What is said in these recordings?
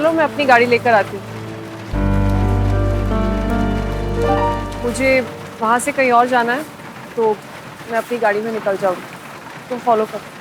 चलो मैं अपनी गाड़ी लेकर आती हूँ। मुझे वहाँ से कहीं और जाना है तो मैं अपनी गाड़ी में निकल जाऊँगी, तुम फॉलो करो।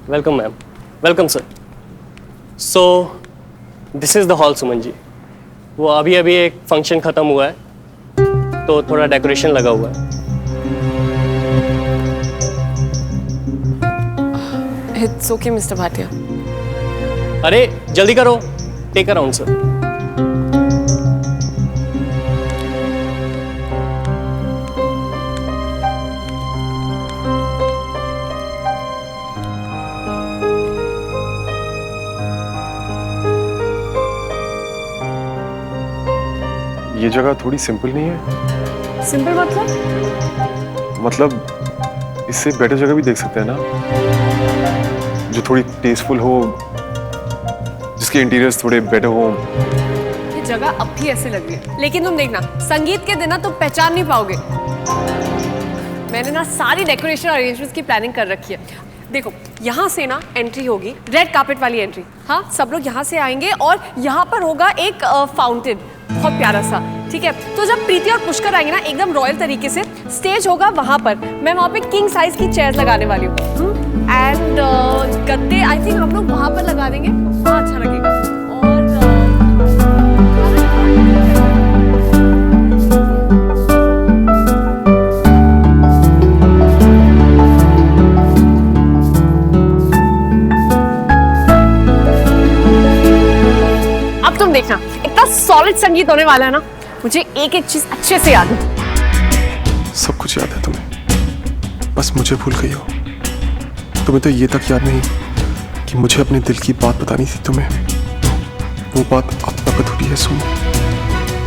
Welcome ma'am, welcome sir. So this is the hall Suman ji. वो अभी अभी एक फंक्शन ख़त्म हुआ है तो थोड़ा डेकोरेशन लगा हुआ है। It's okay mister Bhatia. अरे जल्दी करो, टेक अ राउंड सर। ये जगह थोड़ी सिंपल नहीं है? सिंपल मतलब इससे बेटर जगह भी देख सकते हैं ना, जो थोड़ी टेस्टफुल हो, जिसके इंटीरियर्स थोड़े बेटर हो। ये जगह अब भी ऐसे लग रही है, लेकिन तुम देखना संगीत के दिन ना तुम पहचान नहीं पाओगे। मैंने ना सारी डेकोरेशन अरेंजमेंट्स की प्लानिंग कर रखी है। देखो यहाँ से ना एंट्री होगी, रेड कार्पेट वाली एंट्री। हाँ, सब लोग यहाँ से आएंगे और यहाँ पर होगा एक फाउंटेन, बहुत प्यारा सा। ठीक है, तो जब प्रीति और पुष्कर आएंगे ना एकदम रॉयल तरीके से, स्टेज होगा वहां पर। मैं वहां पे किंग साइज की चेयर्स लगाने वाली हूँ एंड गद्दे आई थिंक हम लोग वहां पर लगा देंगे, वहाँ अच्छा लगेगा। और अब तुम देखना इतना सॉलिड संगीत होने वाला है ना, मुझे एक एक चीज अच्छे से याद है। सब कुछ याद है तुम्हें, बस मुझे भूल गई हो। तुम्हें तो ये तक याद नहीं कि मुझे अपने दिल की बात बतानी थी तुम्हें। वो बात अब तक अधूरी है सुनो,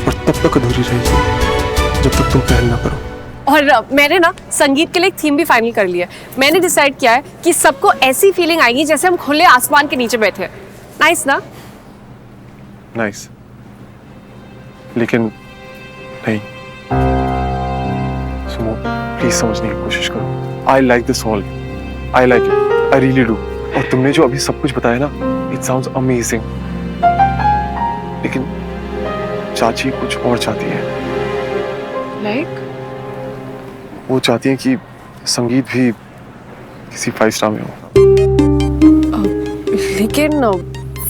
और तब तक अधूरी रहेगी जब तक तुम पहल ना करो। और मैंने ना संगीत के लिए एक थीम भी फाइनल कर लिया है। मैंने डिसाइड किया है कि सबको ऐसी फीलिंग आएगी जैसे हम खुले आसमान के नीचे बैठे हैं। नाइस ना? नाइस, लेकिन नहीं सुनो, प्लीज समझने की कोशिश करो। I like this hall, I like it, I really do. और तुमने जो अभी सब कुछ बताया ना, इट साउंड्स अमेजिंग। लेकिन चाची कुछ और चाहती है। लाइक? वो चाहती है कि संगीत भी किसी 5 स्टार में हो। लेकिन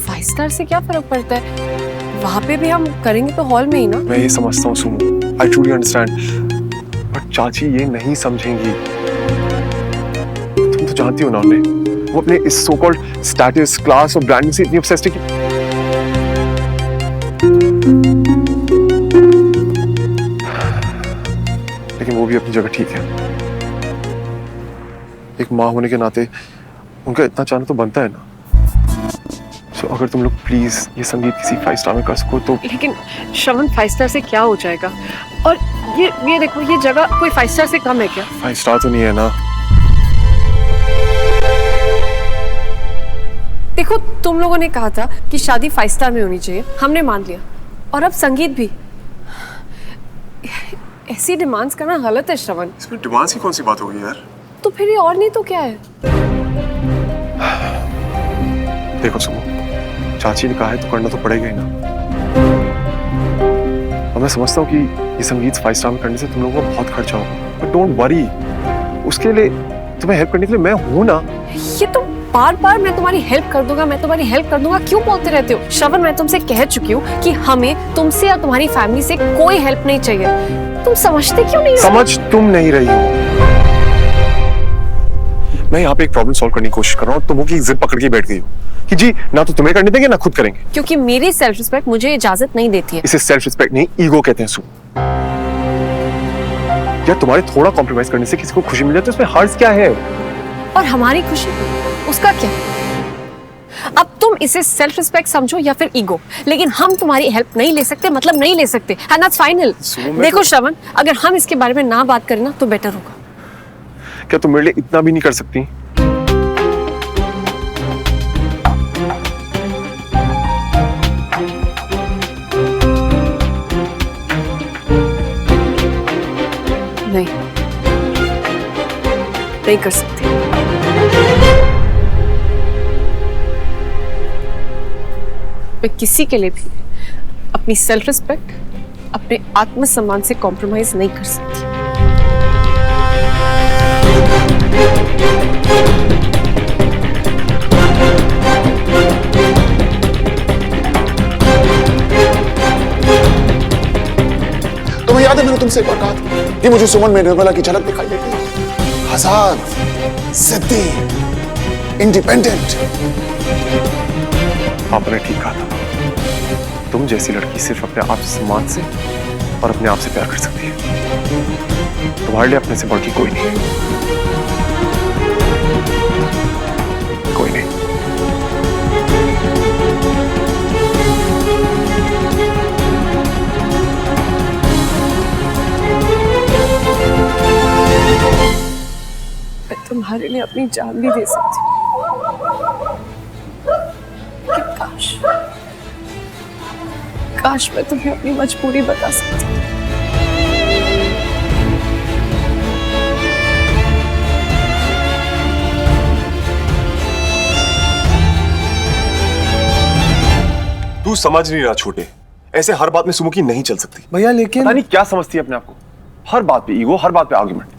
5 स्टार से क्या फर्क पड़ता है? वहाँ पे भी हम करेंगे तो हॉल में ही ना। मैं ये समझता हूँ सुनो, आई ट्रूली अंडरस्टैंड, बट चाची ये नहीं समझेंगी। तुम तो जानती हो ना उन्हें, वो अपने इस सो कॉल्ड स्टेटस, क्लास और ब्रांडिंग से इतनी ऑब्सेस्ड है कि लेकिन वो भी अपनी जगह ठीक है। एक माँ होने के नाते उनका इतना चाहना तो बनता है ना। So, अगर तुम लोग प्लीज ये संगीत किसी 5 स्टार में कर सको तो। लेकिन श्रवण 5 स्टार से क्या हो जाएगा? और ये देखो, ये जगह कोई 5 स्टार से कम है क्या? 5 स्टार तो नहीं है ना। देखो तुम लोगों ने कहा था कि शादी 5 स्टार में होनी चाहिए, हमने मान लिया। और अब संगीत भी। ऐसी डिमांड्स करना गलत है श्रवण। इसमें डिमांड्स की कौन सी बात होगी यार? तो फिर ये और नहीं तो क्या है? देखो सुनो, चाची ने कहा है तो करना तो पड़ेगा ही ना। और मैं समझता हूँ कि ये संगीत 5 स्टार में करने से तुम लोगों को बहुत खर्चा होगा, बट डोंट वरी, उसके लिए तुम्हें हेल्प करने के लिए मैं हूँ ना। ये तो बार बार मैं तुम्हारी हेल्प कर दूंगा, मैं तुम्हारी हेल्प कर दूंगा क्यों बोलते रहते हो? श्रवण, मैं तुमसे कह चुकी हूँ कि हमें तुमसे या तुम्हारी फैमिली से कोई हेल्प नहीं चाहिए। तुम समझते क्यों नहीं हो? समझ तुम नहीं रही हो। मैं यहाँ पे एक प्रॉब्लम सॉल्व करने की कोशिश कर रहा हूँ, तुम की जिद पकड़ के बैठ गई हो कि जी ना तो तुम्हें करने देंगे ना खुद करेंगे। क्योंकि मेरी सेल्फ रिस्पेक्ट मुझे इजाजत नहीं देती है। इसे सेल्फ रिस्पेक्ट नहीं, ईगो कहते हैं। सुन, यार तुम्हारे थोड़ा कॉम्प्रोमाइज करने से किसी को खुशी मिल जाए तो इसमें हर्ज क्या है? और हमारी खुशी, उसका क्या? अब तुम इसे सेल्फ रिस्पेक्ट समझो या फिर ईगो, लेकिन हम तुम्हारी हेल्प नहीं ले सकते, मतलब नहीं ले सकते, एंड दैट्स फाइनल। देखो श्रवण, अगर हम इसके बारे में ना बात करें ना तो बेटर होगा। क्या तुम मेरे लिए इतना भी नहीं कर सकती? नहीं कर सकती। मैं किसी के लिए भी अपनी सेल्फ रिस्पेक्ट, अपने आत्मसम्मान से कॉम्प्रोमाइज नहीं कर सकती। तुम्हें याद है मैंने तुमसे एक बार कहा था कि मुझे सुमन में निर्मला की झलक दिखाई देती है। आजाद, जिद्दी, इंडिपेंडेंट। आपने ठीक कहा था, तुम जैसी लड़की सिर्फ अपने आत्मसम्मान से और अपने आप से प्यार कर सकती है। तुम्हारे लिए अपने से बढ़ के कोई नहीं, कोई नहीं। मैं तुम्हारे लिए अपनी जान भी दे सकती हूँ। कि काश मैं तुम्हें अपनी मजबूरी बता सकती। तू समझ नहीं रहा छोटे, ऐसे हर बात में सुमो की नहीं चल सकती। भैया लेकिन पता नहीं क्या समझती है अपने आप को, हर बात पे ईगो, हर बात पे आर्गुमेंट।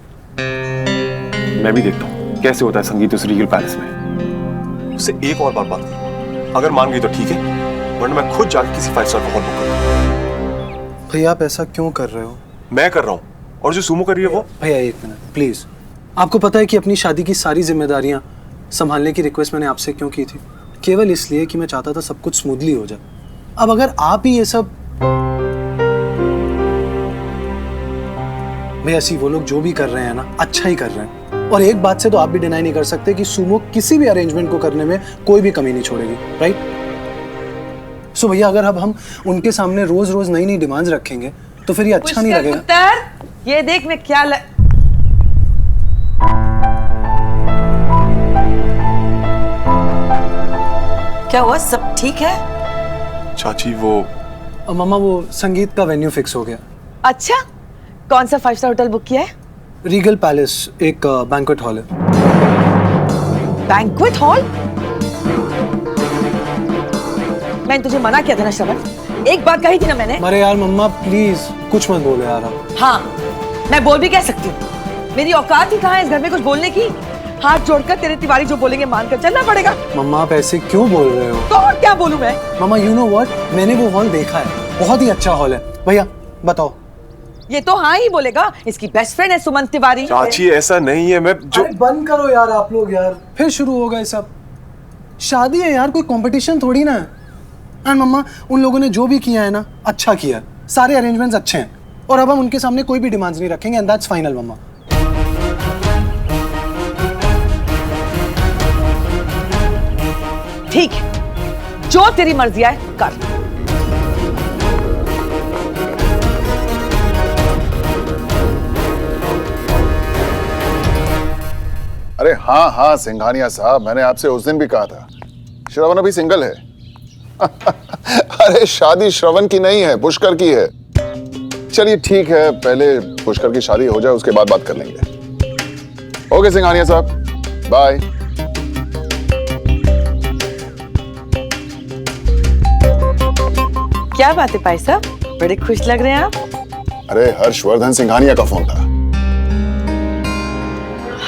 मैं भी देखता हूँ कैसे होता है संगीत उस रीगल पैलेस में। उससे एक और बार बात करूँ, अगर मान गई तो ठीक है, वरना मैं खुद जाकर किसी 5 स्टार का हॉल बुक करूँ। भैया आप ऐसा क्यों कर रहे हो? मैं कर रहा हूँ, और जो सुमो कर रही है वो। भैया एक मिनट प्लीज। आपको पता है कि अपनी शादी की सारी जिम्मेदारियां संभालने की रिक्वेस्ट मैंने आपसे क्यों की थी? केवल इसलिए कि मैं चाहता था सब कुछ स्मूथली हो जाए। अब अगर आप ही ये सब, भैया सी वो लोग जो भी कर रहे हैं ना, अच्छा ही कर रहे हैं। और एक बात से तो आप भी डिनाई नहीं कर सकते कि सुमो किसी भी अरेंजमेंट को करने में कोई भी कमी नहीं छोड़ेगी, राइट? सो भैया अगर अब हम उनके सामने रोज रोज नई नई डिमांड्स रखेंगे तो फिर ये अच्छा नहीं लगेगा। पुत्र, ये देख मैं क्या क्या हुआ? सब ठीक है? चाची वो मामा वो संगीत का वेन्यू फिक्स हो गया। अच्छा, कौन सा 5 स्टार होटल बुक किया है? रीगल पैलेस, एक बैंक्वेट हॉल है। Banquet hall? मैंने तुझे मना किया था ना श्रवण, एक बात कही थी ना मैंने। अरे यार मम्मा प्लीज कुछ मत बोलो यार। हाँ, मैं बोल भी कह सकती हूँ, मेरी औकात ही कहाँ है इस घर में कुछ बोलने की। हाथ जोड़कर तेरे तिवारी जो बोलेंगे मानकर चलना पड़ेगा। मम्मा आप ऐसे क्यों बोल रहे हो? तो और क्या बोलूं मैं? मम्मा यू नो व्हाट, मैंने वो हॉल देखा है, बहुत ही अच्छा हॉल है। भैया बताओ। ये तो हाँ ही बोलेगा, इसकी बेस्ट फ्रेंड है सुमन तिवारी। चाची ऐसा नहीं है, मैं जो। अरे बंद करो यार आप लोग यार, फिर शुरू हो गए सब। शादी है यार, कोई कंपटीशन थोड़ी ना है। एंड मम्मा उन लोगों ने जो भी किया है ना, अच्छा किया है, सारे अरेंजमेंट्स अच्छे हैं, और अब हम उनके सामने कोई भी डिमांड्स नहीं रखेंगे, एंड दैट्स फाइनल मम्मा। ठीक है, जो तेरी मर्जी है कर। अरे हाँ हाँ सिंघानिया साहब, मैंने आपसे उस दिन भी कहा था श्रवण अभी सिंगल है। अरे शादी श्रवण की नहीं है, पुष्कर की है। चलिए ठीक है, पहले पुष्कर की शादी हो जाए उसके बाद बात कर लेंगे। ओके सिंघानिया साहब, बाय। क्या बात है भाई साहब, बड़े खुश लग रहे हैं आप। अरे हर्षवर्धन सिंघानिया का फोन था।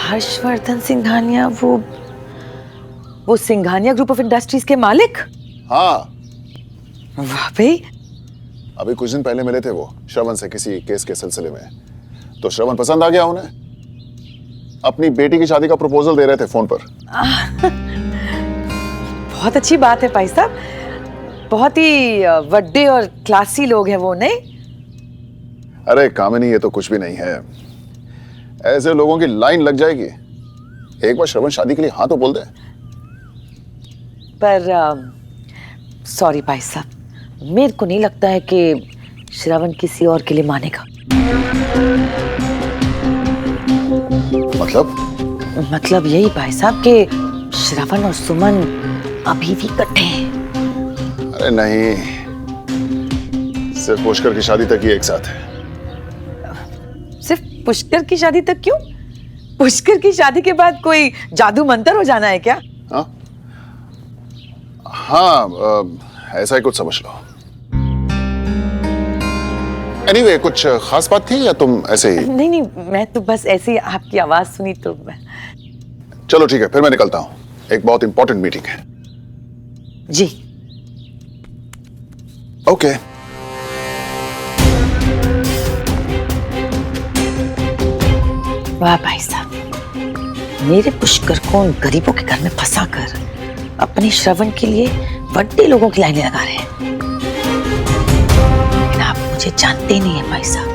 हर्षवर्धन सिंघानिया, वो सिंघानिया ग्रुप ऑफ इंडस्ट्रीज के मालिक? हाँ। वाह भाई। अभी कुछ दिन पहले मिले थे वो श्रवण से किसी केस के सिलसिले में, तो श्रवण पसंद आ गया उन्हें। अपनी बेटी की शादी का प्रपोजल दे रहे थे फोन पर। बहुत अच्छी बात है भाई साहब, बहुत ही वड्डे और क्लासी लोग हैं वो, नहीं? अरे कामिनी ये तो कुछ भी नहीं है, ऐसे लोगों की लाइन लग जाएगी। एक बार श्रवण शादी के लिए हाँ तो बोल दे। पर सॉरी भाई साहब, मेरे को नहीं लगता है कि श्रवण किसी और के लिए मानेगा। मतलब यही भाई साहब कि श्रवण और सुमन अभी भी इकट्ठे हैं। अरे नहीं, सिर्फ पुष्कर की शादी तक ही एक साथ है। सिर्फ पुष्कर की शादी तक क्यों? पुष्कर की शादी के बाद कोई जादू मंतर हो जाना है क्या? हाँ, ऐसा ही कुछ समझ लो। एनीवे, कुछ खास बात थी या तुम ऐसे ही? नहीं, मैं तो बस ऐसे ही आपकी आवाज सुनी तो चलो ठीक है, फिर मैं निकलता हूँ, एक बहुत इंपॉर्टेंट मीटिंग है। जी। ओके। वाह भाई साहब, मेरे पुष्कर को उन गरीबों के घर में फंसा कर अपने श्रवण के लिए बड़े लोगों की लाइनें लगा रहे हैं। लेकिन आप मुझे जानते ही नहीं है भाई साहब,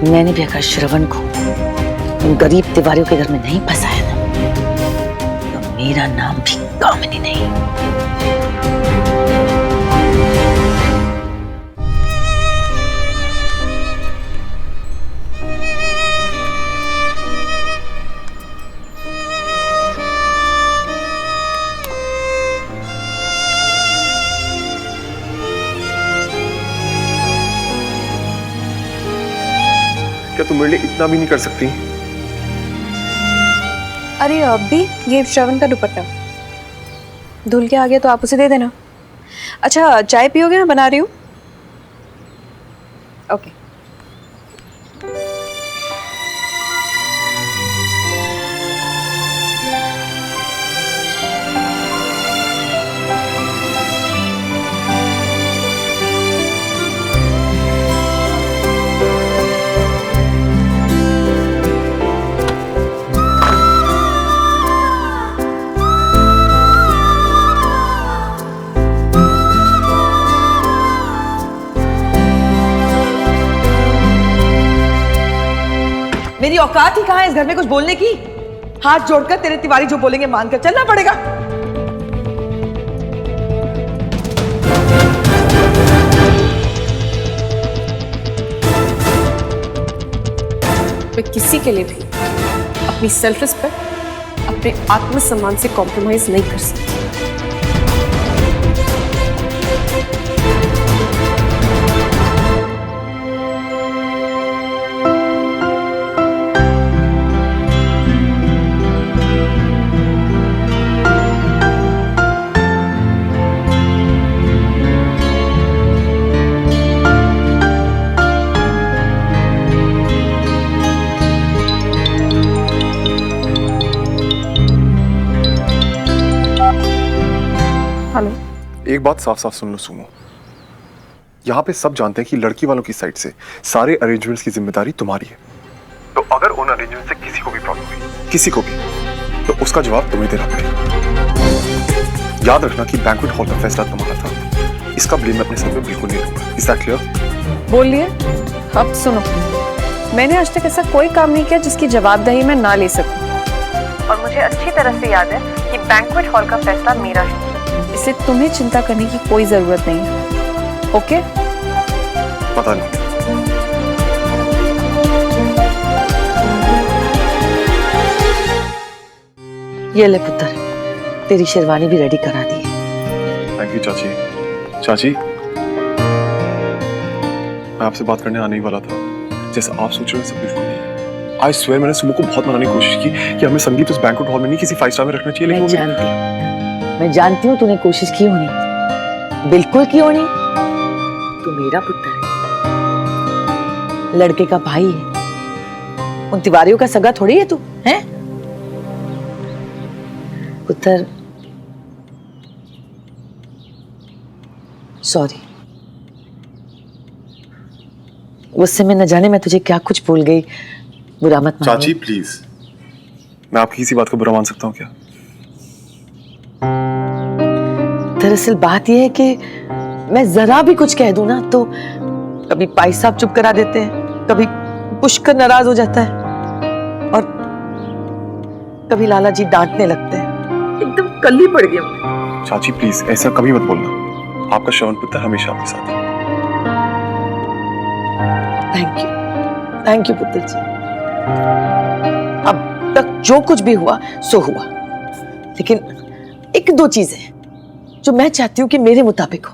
मैंने भी अगर श्रवण को उन गरीब तिवारियों के घर में नहीं फंसाया ना, तो मेरा नाम भी कामिनी नहीं। क्या तुम मेरे लिए इतना भी नहीं कर सकती? अरे अब भी ये श्रवण का दुपट्टा धुल के आ गया तो आप उसे दे देना। अच्छा, चाय पियोगे? मैं बना रही हूँ। ओके। मेरी औकात ही कहाँ है इस घर में कुछ बोलने की? हाथ जोड़कर तेरे तिवारी जो बोलेंगे मानकर चलना पड़ेगा। मैं किसी के लिए भी अपनी सेल्फ रिस्पेक्ट, अपने आत्मसम्मान से कॉम्प्रोमाइज नहीं कर सकती। एक बात साफ साफ सुन लो सुमो, यहाँ पे सब जानते हैं कि लड़की वालों की साइड से सारे अरेंजमेंट्स की जिम्मेदारी तुम्हारी है। तो अगर उन अरेंजमेंट से किसी को भी प्रॉब्लम हुई, किसी को भी, तो उसका जवाब तुम्हें देना पड़ेगा। याद रखना कि बैंक्वेट हॉल का फैसला तुम्हारा था, इसका ब्लेम मैं अपने सर पे बिल्कुल नहीं लूंगा। Is that clear? बोलिए। अब सुनो, मैंने आज तक ऐसा कोई काम नहीं किया जिसकी जवाबदेही मैं ना ले सकूं। और मुझे अच्छी तरह से याद है कि बैंक्वेट हॉल का फैसला मेरा है, इसलिए तुम्हें चिंता करने की कोई जरूरत नहीं है। ओके? पता नहीं। ये ले पुत्र, तेरी शेरवानी भी रेडी करा दी है। थैंक यू चाची। चाची, मैं आपसे बात करने आने ही वाला था। जैसा आप सोच रहे हैं सब बिल्कुल नहीं है। आई स्वेयर, मैंने सुमो को बहुत मनाने की कोशिश की कि हमें संगीत उस बैंक्वेट हॉल में नहीं, किसी 5 स्टार में रखना चाहिए, लेकिन मैं जानती हूँ तूने कोशिश की होनी, बिल्कुल की होनी। तू मेरा पुत्र है, लड़के का भाई है, उन तिवारियों का सगा थोड़ी है तू, हैं? पुत्र, सॉरी, उससे मैं न जाने मैं तुझे क्या कुछ भूल गई, बुरा मत मानिए। चाची प्लीज, मैं आपकी किसी बात को बुरा मान सकता हूँ क्या? दरअसल बात यह है कि मैं जरा भी कुछ कह दूं ना तो कभी भाई साहब चुप करा देते हैं, कभी पुष्कर नाराज हो जाता है और कभी लाला जी डांटने लगते हैं। एकदम कल्ली पड़ गई हूँ। चाची प्लीज ऐसा कभी मत बोलना, आपका श्रवण पुत्र हमेशा आपके साथ है। थैंक यू पुत्र जी। अब तक जो कुछ भी हुआ सो हुआ, लेकिन एक दो चीजें जो मैं चाहती हूँ कि मेरे मुताबिक हो,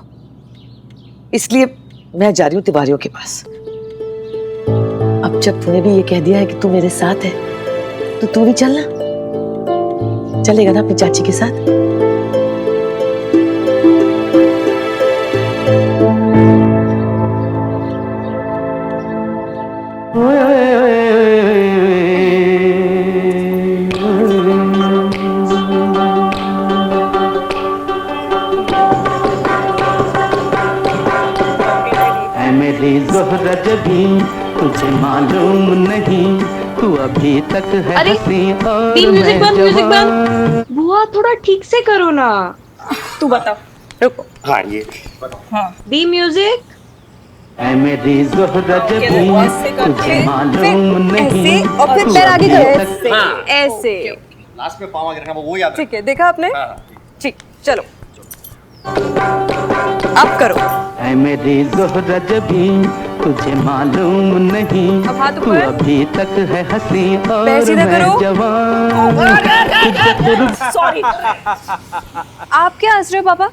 इसलिए मैं जा रही हूँ तिवारियों के पास। अब जब तूने भी ये कह दिया है कि तू मेरे साथ है, तो तू भी चलना, चलेगा ना अपनी चाची के साथ? मेरी ज़ोहरा जबी तुझे मालूम नहीं, तू अभी तक है हंसी और म्यूजिक बंद, म्यूजिक मैं बंद। बुआ थोड़ा ठीक से करो ना। तू बता। रुको। हाँ ये बी म्यूजिक। ऐ मेरी ज़ोहरा जबी तुझे मालूम नहीं, और फिर तू पैर आगे अभी करो, तक ऐसे। लास्ट में पाँव आगे रखना, वो याद ठीक है, देखा आपने? ठीक, चलो अब करो। ऐ मेरी ज़ोहरा जबी तुझे मालूम नहीं, अब हाथ तू ऊपर। अभी तक है हंसी और पैर सीधा मैं करो। जवान। सॉरी। आप क्या हंस रहे हो पापा?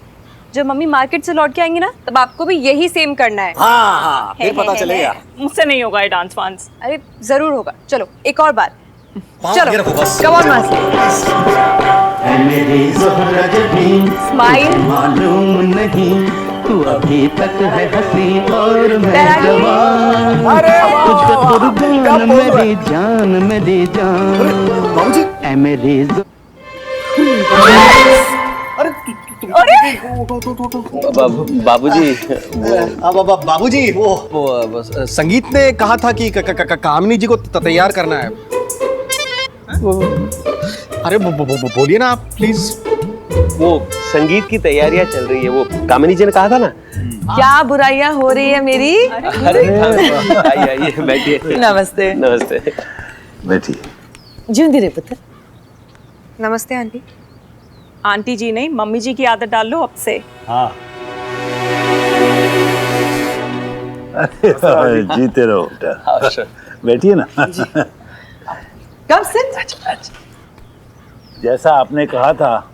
जब मम्मी मार्केट से लौट के आएंगी ना, तब आपको भी यही सेम करना है। हाँ हाँ, फिर पता चलेगा। मुझसे नहीं होगा ये डांस वांस। अरे जरूर होगा। चलो एक और बार। पाँव आगे रखो चलो बस। कम ऑन मासी। ऐ मेरी ज़ोहरा जबी स्माइल। तुझे मालूम नहीं, तू अभी तक है हंसी और मैं पैर आगे। जवान। तुझ पे कुर्बान मेरी जान, मेरी जान। बाबूजी, ऐ मेरी बाबूजी बाबूजी वो संगीत ने कहा था कि कामिनी जी को तैयार करना है। अरे बोलिए ना आप प्लीज। वो संगीत की तैयारियां चल रही है, वो कामिनी जी ने कहा था ना। क्या बुराइयां हो रही है मेरी? आइए आइए बैठिए। नमस्ते। नमस्ते। बैठिए। जिंदी रे पुत्र। नमस्ते आंटी। आंटी जी नहीं, मम्मी जी की आदत डाल लो अब से। हाँ जीते रहो बेटा, बैठिए ना। कब सिट? जैसा आपने कहा था,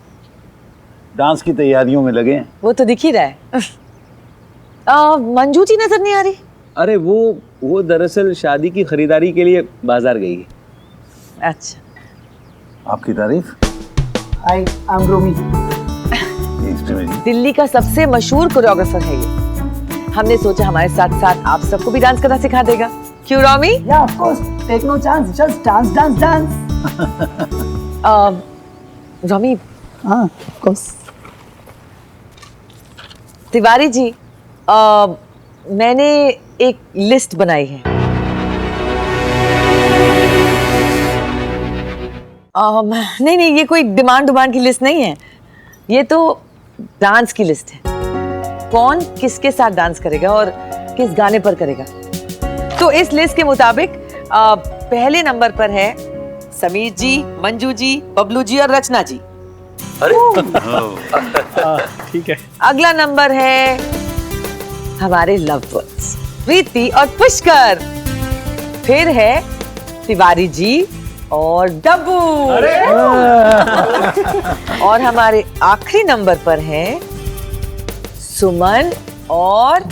डांस की तैयारियों में लगे हैं। वो तो दिख ही रहा है। मंजू जी नजर नहीं आ रही। अरे वो दरअसल शादी की खरीदारी के लिए बाजार गई है। अच्छा। आपकी तारीफ। आई एम रोमी। दिल्ली का सबसे मशहूर कोरियोग्राफर है ये। हमने सोचा हमारे साथ साथ आप सबको भी डांस करना सिखा देगा। क्यों रोमी? या of course, take no chance, just dance dance dance. Romi. हाँ ऑफ कोर्स। तिवारी जी, मैंने एक लिस्ट बनाई है। नहीं ये कोई डिमांड की लिस्ट नहीं है, ये तो डांस की लिस्ट है। कौन किसके साथ डांस करेगा और किस गाने पर करेगा। तो इस लिस्ट के मुताबिक पहले नंबर पर है समीर जी, मंजू जी, बबलू जी और रचना जी। ठीक है। अगला नंबर है हमारे लव बर्ड्स प्रीति और पुष्कर। फिर है तिवारी जी और डब्बू। और हमारे आखिरी नंबर पर है सुमन और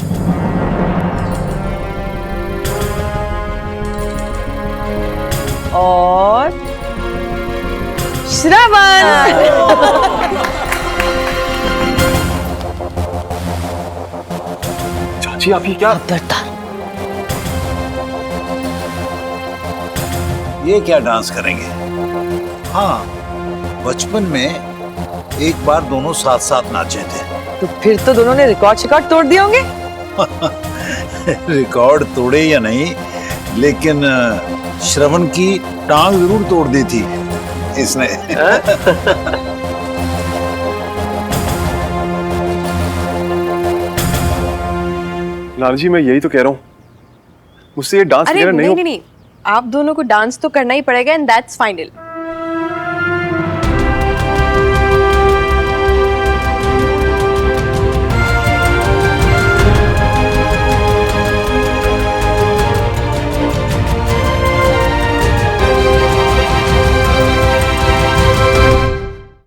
श्रवण। चाची आप ये क्या? ये क्या डांस करेंगे? हाँ, बचपन में एक बार दोनों साथ साथ नाचे थे। तो फिर तो दोनों ने रिकॉर्ड तोड़ दिए होंगे। रिकॉर्ड तोड़े या नहीं, लेकिन श्रवण की टांग जरूर तोड़ दी थी इसने। लाल जी मैं यही तो कह रहा हूँ, मुझसे ये डांस अरे वगैरह नहीं हो। नहीं नहीं, आप दोनों को डांस तो करना ही पड़ेगा एंड दैट्स फाइनल।